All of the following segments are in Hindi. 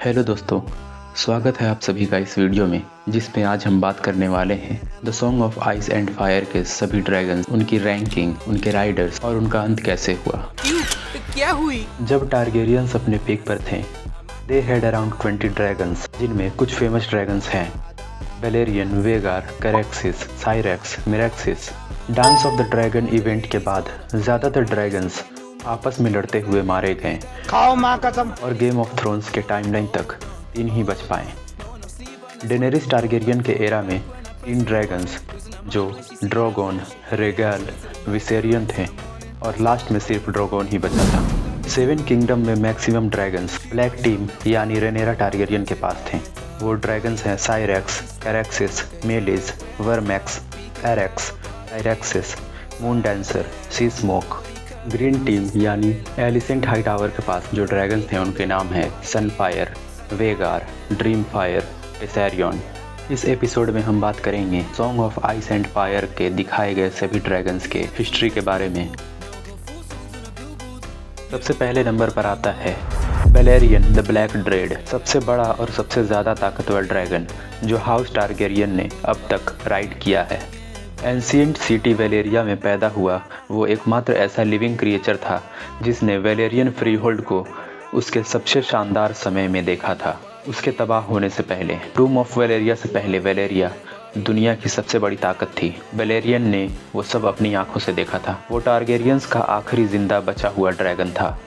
हेलो दोस्तों, स्वागत है आप सभी का इस वीडियो में जिसमें आज हम बात करने वाले हैं the song of Ice and Fire के सभी ड्रैगन्स, उनकी रैंकिंग, उनके राइडर्स और उनका अंत कैसे हुआ। क्या हुई? जब टारगेरियंस अपने पीक पर थे, दे हैड अराउंड 20 ड्रैगन्स, जिनमें कुछ फेमस ड्रैगन्स हैं Balerion, Vhagar, Caraxes, Syrax, Meraxes. Dance of the dragon event के बाद ज़्यादातर ड्रैगन्स आपस में लड़ते हुए मारे गए। खाओ माँ कसम। और गेम ऑफ थ्रोन्स के टाइमलाइन तक 3 ही बच पाए। डेनेरिस टारगेरियन के एरा में 3 ड्रैगन्स जो ड्रोगोन, रेगल, विसेरियन थे और लास्ट में सिर्फ ड्रोगोन ही बचा था। 7 किंगडम में मैक्सिमम ड्रैगन्स ब्लैक टीम यानी रेनेरा टारगेरियन के पास थे। वो ड्रैगन्स हैं Syrax, Caraxes, Meleys, Vermax, Arrax, Tyraxes, moon dancer, sea smoke. Green team यानी एलिसेंट हाई टावर के पास जो ड्रैगन्स थे उनके नाम हैं Sunfyre, Vhagar, Dreamfyre, Tessarion. इस एपिसोड में हम बात करेंगे Song of Ice and Fire के दिखाए गए सभी ड्रैगन्स के हिस्ट्री के बारे में। सबसे पहले नंबर पर आता है वेलेरियन द ब्लैक ड्रेड, सबसे बड़ा और सबसे ज़्यादा ताकतवर ड्रैगन जो हाउस टारगेरियन ने अब तक राइड किया है। एंशिएंट सिटी वेलेरिया में पैदा हुआ वो एकमात्र ऐसा लिविंग क्रिएचर था जिसने वेलेरियन फ्रीहोल्ड को उसके सबसे शानदार समय में देखा था। उसके तबाह होने से पहले, टूम ऑफ वेलेरिया से पहले वेलेरिया दुनिया की सबसे बड़ी ताकत थी। वेलेरियन ने वो सब अपनी आंखों से देखा था। वो टारगेरियंस का आखिरी जिंदा बचा हुआ ड्रैगन था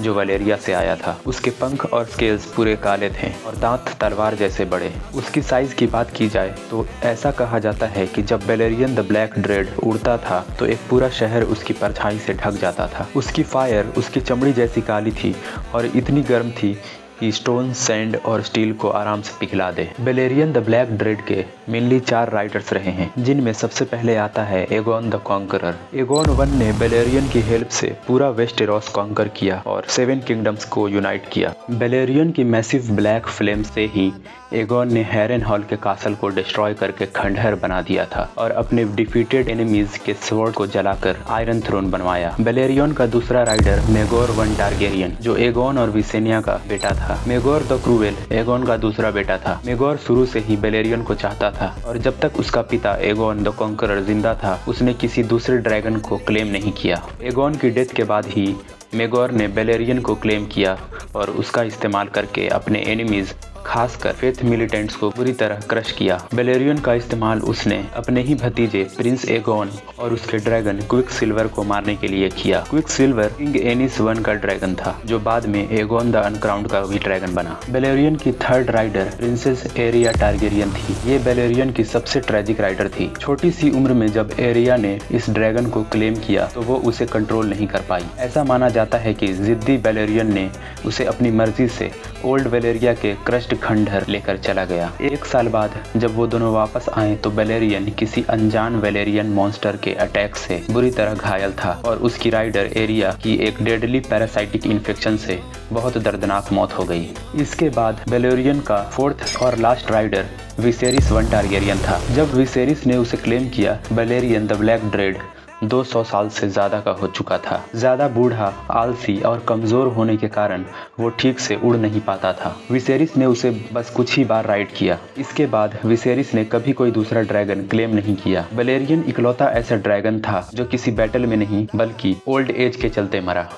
जो वेलेरिया से आया था। उसके पंख और स्केल्स पूरे काले थे और दांत तलवार जैसे बड़े। उसकी साइज की बात की जाए तो ऐसा कहा जाता है कि जब वेलेरियन द ब्लैक ड्रेड उड़ता था तो एक पूरा शहर उसकी परछाई से ढक जाता था। उसकी फायर उसकी चमड़ी जैसी काली थी और इतनी गर्म थी कि स्टोन, सैंड और स्टील को आराम से पिघला दे। वेलेरियन द ब्लैक ड्रेड के मेनली 4 राइडर्स रहे हैं जिनमें सबसे पहले आता है एगोन द कॉन्करर। एगोन 1 ने वेलेरियन की हेल्प से पूरा वेस्टेरोस कॉन्कर किया और 7 किंगडम्स को यूनाइट किया। वेलेरियन की मैसिव ब्लैक फ्लेम से ही एगोन ने हैरेनहॉल के कासल को डिस्ट्रॉय करके खंडहर बना दिया था और अपने डिफीटेड एनिमीज के स्वॉर्ड को जलाकर आयरन थ्रोन बनवाया। वेलेरियन का दूसरा राइडर मेगोर 1 टारगेरियन जो एगोन और विसेनिया का बेटा था। मेगोर द क्रूएल एगोन का दूसरा बेटा था। मेगोर शुरू से ही वेलेरियन को चाहता था और जब तक उसका पिता एगोन द कॉन्करर जिंदा था उसने किसी दूसरे ड्रैगन को क्लेम नहीं किया। एगोन की डेथ के बाद ही मेगोर ने वेलेरियन को क्लेम किया और उसका इस्तेमाल करके अपने एनिमीज खासकर फेथ मिलिटेंट्स को पूरी तरह क्रश किया। वेलेरियन का इस्तेमाल उसने अपने ही भतीजे प्रिंस एगोन और उसके ड्रैगन क्विक सिल्वर को मारने के लिए किया। क्विक सिल्वर किंग एनिस 1 का ड्रैगन था जो बाद में एगोन द अनक्राउंड का भी ड्रैगन बना। वेलेरियन की 3rd rider princess area Targaryen थी। ये वेलेरियन की सबसे ट्रेजिक राइडर थी। छोटी सी उम्र में जब एरिया ने इस ड्रैगन को क्लेम किया तो वो उसे कंट्रोल नहीं कर पाई। ऐसा माना जाता है कि जिद्दी वेलेरियन ने उसे अपनी मर्जी से ओल्ड वेलेरिया के क्रश्ड खंडहर लेकर चला गया। 1 साल बाद जब वो दोनों वापस आए तो वेलेरियन किसी अनजान वेलेरियन मॉन्स्टर के अटैक से बुरी तरह घायल था और उसकी राइडर एरिया की एक डेडली पैरासाइटिक इन्फेक्शन से बहुत दर्दनाक मौत हो गई। इसके बाद वेलेरियन का 4th और लास्ट राइडर विसेरिस 1 टारगेरियन था। जब विसेरिस ने उसे क्लेम किया वेलेरियन द ब्लैक ड्रेड 200 साल से ज़्यादा का हो चुका था। ज़्यादा बूढ़ा, आलसी और कमज़ोर होने के कारण वो ठीक से उड़ नहीं पाता था। विसेरिस ने उसे बस कुछ ही बार राइड किया। इसके बाद विसेरिस ने कभी कोई दूसरा ड्रैगन क्लेम नहीं किया। वेलेरियन इकलौता ऐसा ड्रैगन था जो किसी बैटल में नहीं बल्कि ओल्ड एज के चलते मरा।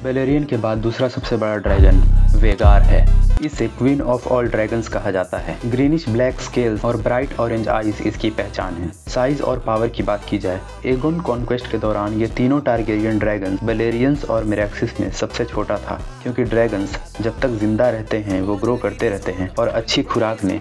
वेलेरियन के बाद दूसरा सबसे बड़ा ड्रैगन वेगार है। इसे क्वीन ऑफ ऑल ड्रैगन्स कहा जाता है। ग्रीनिश ब्लैक स्केल्स और ब्राइट ऑरेंज आईज इसकी पहचान है। साइज और पावर की बात की जाए, एगोन कॉन्क्वेस्ट के दौरान ये तीनों टारगेरियन ड्रैगन्स वेलेरियंस और मिरेक्सिस में सबसे छोटा था क्योंकि ड्रैगन्स जब तक जिंदा रहते हैं वो ग्रो करते रहते हैं और अच्छी खुराक ने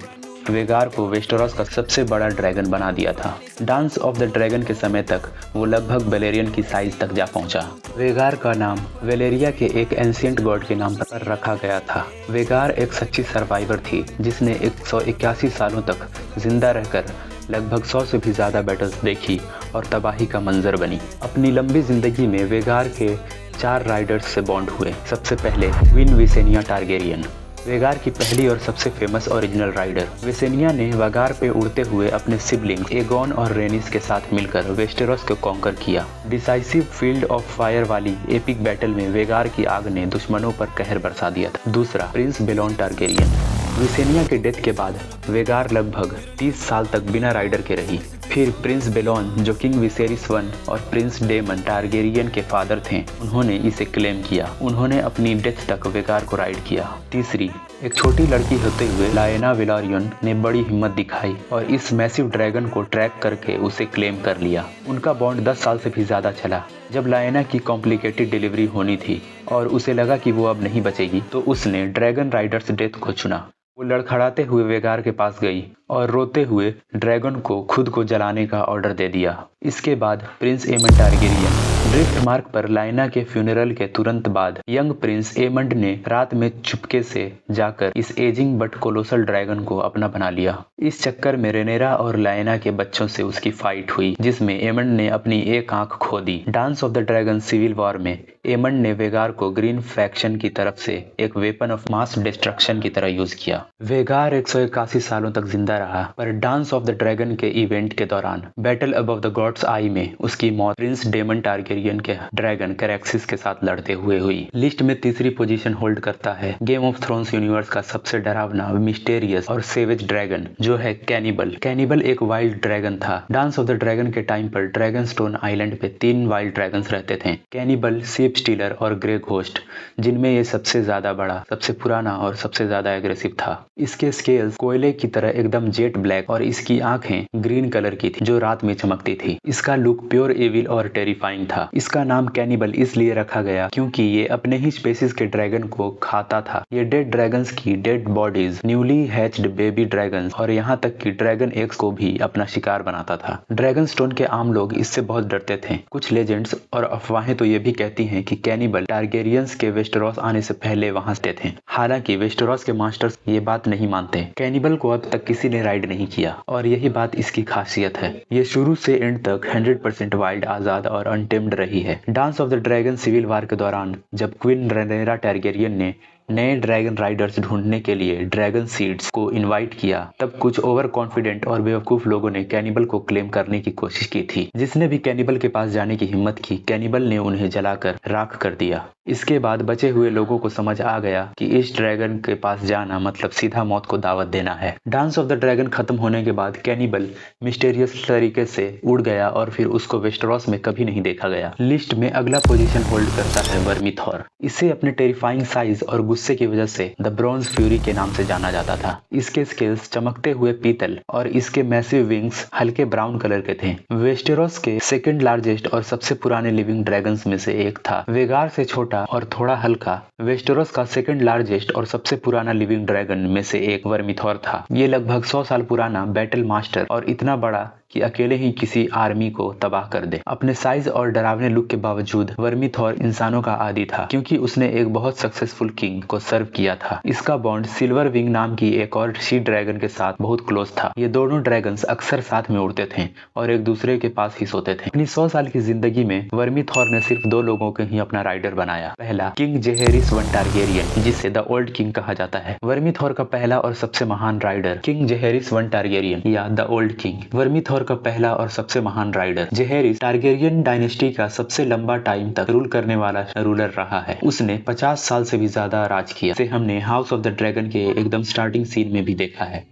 वेगार को वेस्टेरोस का सबसे बड़ा ड्रैगन बना दिया था। डांस ऑफ द ड्रैगन के समय तक वो लगभग वेलेरियन की साइज तक जा पहुंचा। वेगार का नाम वेलेरिया के एक एंशिएंट गॉड के नाम पर रखा गया था। वेगार एक सच्ची सर्वाइवर थी जिसने 181 सालों तक जिंदा रहकर लगभग 100 से भी ज़्यादा बैटल्स देखी और तबाही का मंजर बनी। अपनी लंबी जिंदगी में वेगार के 4 राइडर्स से बॉन्ड हुए। सबसे पहले क्वीन विसेनिया टारगेरियन, वेगार की पहली और सबसे फेमस ओरिजिनल राइडर। वेसेनिया ने वेगार पे उड़ते हुए अपने सिबलिंग्स एगोन और रेनिस के साथ मिलकर वेस्टेरोस को कॉन्कर किया। डिसाइसिव फील्ड ऑफ फायर वाली एपिक बैटल में वेगार की आग ने दुश्मनों पर कहर बरसा दिया था। दूसरा, प्रिंस बेलोन टारगेरियन। विसेनिया के डेथ के बाद वेगार लगभग 30 साल तक बिना राइडर के रही। फिर प्रिंस बेलोन, जो किंग विसेरिस वन और प्रिंस डेमन टारगेरियन के फादर थे, उन्होंने इसे क्लेम किया। उन्होंने अपनी डेथ तक वेगार को राइड किया। तीसरी, एक छोटी लड़की होते हुए लायना वेलारियन ने बड़ी हिम्मत दिखाई और इस मैसिव ड्रैगन को ट्रैक करके उसे क्लेम कर लिया। उनका बॉन्ड 10 साल से भी ज्यादा चला। जब लायना की कॉम्प्लिकेटेड डिलीवरी होनी थी और उसे लगा कि वो अब नहीं बचेगी, तो उसने ड्रैगन राइडर्स डेथ को चुना। वो लड़खड़ाते हुए वेगार के पास गई और रोते हुए ड्रैगन को खुद को जलाने का ऑर्डर दे दिया। इसके बाद प्रिंस एमन टारगेरियन। ड्रिफ्ट मार्क पर लायना के फ्यूनरल के तुरंत बाद यंग प्रिंस एमंड ने रात में चुपके से जाकर इस एजिंग बट कोलोसल ड्रैगन को अपना बना लिया। इस चक्कर में रेनेरा और लायना के बच्चों से उसकी फाइट हुई, जिसमें एमंड ने अपनी एक आंख खो दी। Dance of the dragon civil war में एमंड ने वेगार को ग्रीन फैक्शन की तरफ से एक वेपन ऑफ मास डिस्ट्रक्शन की तरह यूज किया। वेगार 181 सालों तक जिंदा रहा, पर डांस ऑफ द ड्रैगन के इवेंट के दौरान बैटल अबव द गॉड्स आई में उसकी मौत प्रिंस डेमन टारगेरियन के ड्रैगन कैरेक्सिस के साथ लड़ते हुए हुई। लिस्ट में तीसरी पोजीशन होल्ड करता है गेम ऑफ थ्रोन्स यूनिवर्स का सबसे डरावना, मिस्टेरियस और सेवेज ड्रैगन, जो है कैनिबल। कैनिबल एक वाइल्ड ड्रैगन था। डांस ऑफ द ड्रैगन के टाइम पर ड्रैगन स्टोन आइलैंड पे 3 वाइल्ड ड्रैगन्स रहते थे, कैनिबल, शीप स्टीलर और ग्रे घोस्ट, जिनमें ये सबसे ज्यादा बड़ा, सबसे पुराना और सबसे ज्यादा एग्रेसिव था। इसके स्केल्स कोयले की तरह एकदम जेट ब्लैक और इसकी आंखें ग्रीन कलर की थी जो रात में चमकती थी। इसका लुक प्योर एविल और टेरिफाइंग था। इसका नाम कैनिबल इसलिए रखा गया क्योंकि ये अपने ही स्पेसीज के ड्रैगन को खाता था। ये डेड ड्रैगन्स की dead bodies, newly hatched baby dragons और यहाँ तक कि ड्रैगन एग्स को भी अपना शिकार बनाता था। ड्रैगन स्टोन के आम लोग इससे बहुत डरते थे। कुछ लेजेंड्स और अफवाहें तो ये भी कहती हैं कि कैनिबल टारगेरियंस के वेस्टेरोस आने से पहले वहां से थे। हालांकि वेस्टेरोस के मास्टर्स ये बात नहीं मानते। कैनिबल को अब तक किसी ने राइड नहीं किया और यही बात इसकी खासियत है। ये शुरू से एंड तक 100% वाइल्ड, आजाद और अनटेम्ड रही है। Dance of the dragon civil war के दौरान जब क्वीन रेनेरा टारगेरियन ने नए ड्रैगन राइडर्स ढूंढने के लिए ड्रैगन सीड्स को इनवाइट किया, तब कुछ ओवर कॉन्फिडेंट और बेवकूफ लोगों ने कैनिबल को क्लेम करने की कोशिश की थी। जिसने भी कैनिबल के पास जाने की हिम्मत की, कैनिबल ने उन्हें जलाकर राख कर दिया। इसके बाद बचे हुए लोगों को समझ आ गया कि इस ड्रैगन के पास जाना मतलब सीधा मौत को दावत देना है। डांस ऑफ द ड्रैगन खत्म होने के बाद कैनिबल मिस्टीरियस तरीके से उड़ गया और फिर उसको वेस्टेरोस में कभी नहीं देखा गया। लिस्ट में अगला पोजीशन होल्ड करता है वर्मीथॉर। इसे अपने टेरिफाइंग साइज और गुस्से की वजह से द ब्रॉन्ज फ्यूरी के नाम से जाना जाता था। इसके स्केल्स चमकते हुए पीतल और इसके मैसिव विंग्स हल्के ब्राउन कलर के थे। वेस्टेरोस के सेकंड लार्जेस्ट और सबसे पुराने लिविंग ड्रैगन्स में से एक था। वेगार से छोटा और थोड़ा हल्का, वेस्टेरोस का सेकंड लार्जेस्ट और सबसे पुराना लिविंग ड्रैगन में से एक वर्मीथॉर था। ये लगभग 100 साल पुराना बैटल मास्टर और इतना बड़ा कि अकेले ही किसी आर्मी को तबाह कर दे। अपने साइज और डरावने लुक के बावजूद वर्मीथॉर इंसानों का आदी था, क्योंकि उसने एक बहुत सक्सेसफुल किंग को सर्व किया था। इसका बॉन्ड सिल्वर विंग नाम की एक और शी ड्रैगन के साथ बहुत क्लोज था। ये दोनों ड्रैगन्स अक्सर साथ में उड़ते थे और एक दूसरे के पास ही सोते थे। अपनी 100 साल की जिंदगी में वर्मीथॉर ने सिर्फ 2 लोगों को ही अपना राइडर बनाया। पहला, किंग जेहेरिस वन टारगेरियन, जिसे द ओल्ड किंग कहा जाता है। वर्मीथॉर का पहला और सबसे महान राइडर किंग जेहेरिस वन टारगेरियन या द ओल्ड किंग। वर्मीथॉर का पहला और सबसे महान राइडर जेहेरिस टारगेरियन डायनेस्टी का सबसे लंबा टाइम तक रूल करने वाला रूलर रहा है। उसने 50 साल से भी ज्यादा राज किया। इसे हमने हाउस ऑफ द ड्रैगन के एकदम स्टार्टिंग सीन में भी देखा है।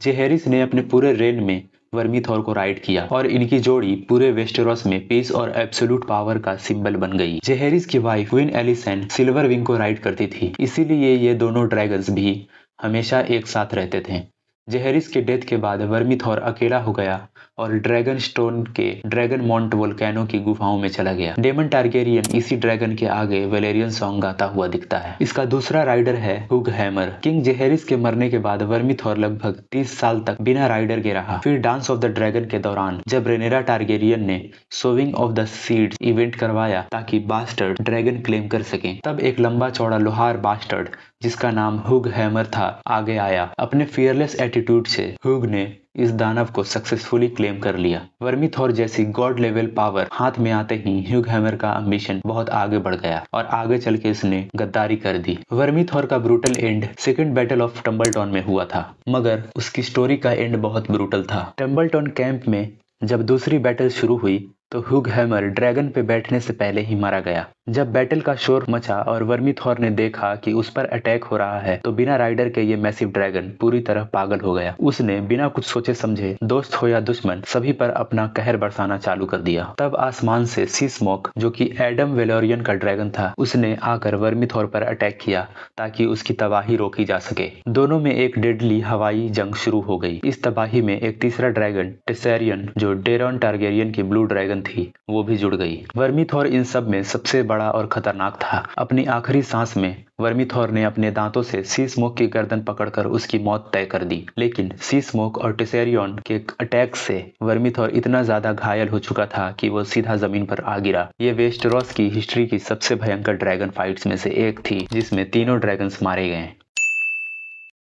जेहेरिस ने अपने पूरे रेन में वर्मीथॉर को राइड किया और इनकी जोड़ी पूरे वेस्टेरोस में पीस और एब्सोल्यूट पावर का सिंबल बन गई। जेहेरिस की wife queen Alicent silver wing को राइड करती थी, इसीलिए ये दोनों ड्रैगन्स भी हमेशा एक साथ रहते थे। जेहेरिस के डेथ के बाद वर्मीथॉर अकेला हो गया और ड्रैगन स्टोन के ड्रैगन मॉन्ट वोल्केनो की गुफाओं में चला गया। डेमन टारगेरियन इसी ड्रैगन के आगे वेलेरियन सॉन्ग गाता हुआ दिखता है। इसका दूसरा राइडर है हुग हैमर। किंग जेहेरिस के मरने के बाद वर्मीथॉर लगभग 30 साल तक बिना राइडर के रहा। फिर डांस ऑफ द ड्रैगन के दौरान जब रेनेरा टारगेरियन ने sowing of the seeds event करवाया ताकि बास्टर्ड ड्रैगन क्लेम कर सकें, तब एक लंबा चौड़ा लोहार बास्टर्ड जिसका नाम हुग हैमर था, आगे आया। अपने फियरलेस एटीट्यूड से हुग ने इस दानव को सक्सेसफुली क्लेम कर लिया। वर्मीथॉर जैसी गॉड लेवल पावर हाथ में आते ही ह्यूग हैमर का एम्बिशन बहुत आगे बढ़ गया और आगे चल के इसने गद्दारी कर दी। वर्मीथॉर का brutal end second battle of Tumbleton में हुआ था, मगर उसकी स्टोरी का एंड बहुत ब्रूटल था। टम्बलटॉन कैंप में जब दूसरी बैटल शुरू हुई तो हुग हैमर ड्रैगन पे बैठने से पहले ही मारा गया। जब बैटल का शोर मचा और वर्मीथॉर ने देखा कि उस पर अटैक हो रहा है तो बिना राइडर के ये मैसिव ड्रैगन पूरी तरह पागल हो गया। उसने बिना कुछ सोचे समझे, दोस्त हो या दुश्मन, सभी पर अपना कहर बरसाना चालू कर दिया। तब आसमान से सी स्मोक, जो कि एडम वेलोरियन का ड्रैगन था, उसने आकर वर्मीथॉर पर अटैक किया ताकि उसकी तबाही रोकी जा सके। दोनों में एक डेडली हवाई जंग शुरू हो गई। इस तबाही में एक तीसरा ड्रैगन टेसेरियन, जो डेरॉन टारगेरियन की ब्लू ड्रैगन थी, वो भी जुड़ गई। वर्मीथॉर इन सब में सबसे बड़ा और खतरनाक था। अपनी आखिरी सांस में वर्मीथॉर ने अपने दांतों से सी स्मोक की गर्दन पकड़कर उसकी मौत तय कर दी। लेकिन सी स्मोक और टेसेरियन के अटैक से वर्मीथॉर इतना ज्यादा घायल हो चुका था कि वो सीधा जमीन पर आ गिरा। ये वेस्टेरोस की हिस्ट्री की सबसे भयंकर ड्रैगन फाइट्स में से एक थी, जिसमें तीनों ड्रैगन्स मारे गए।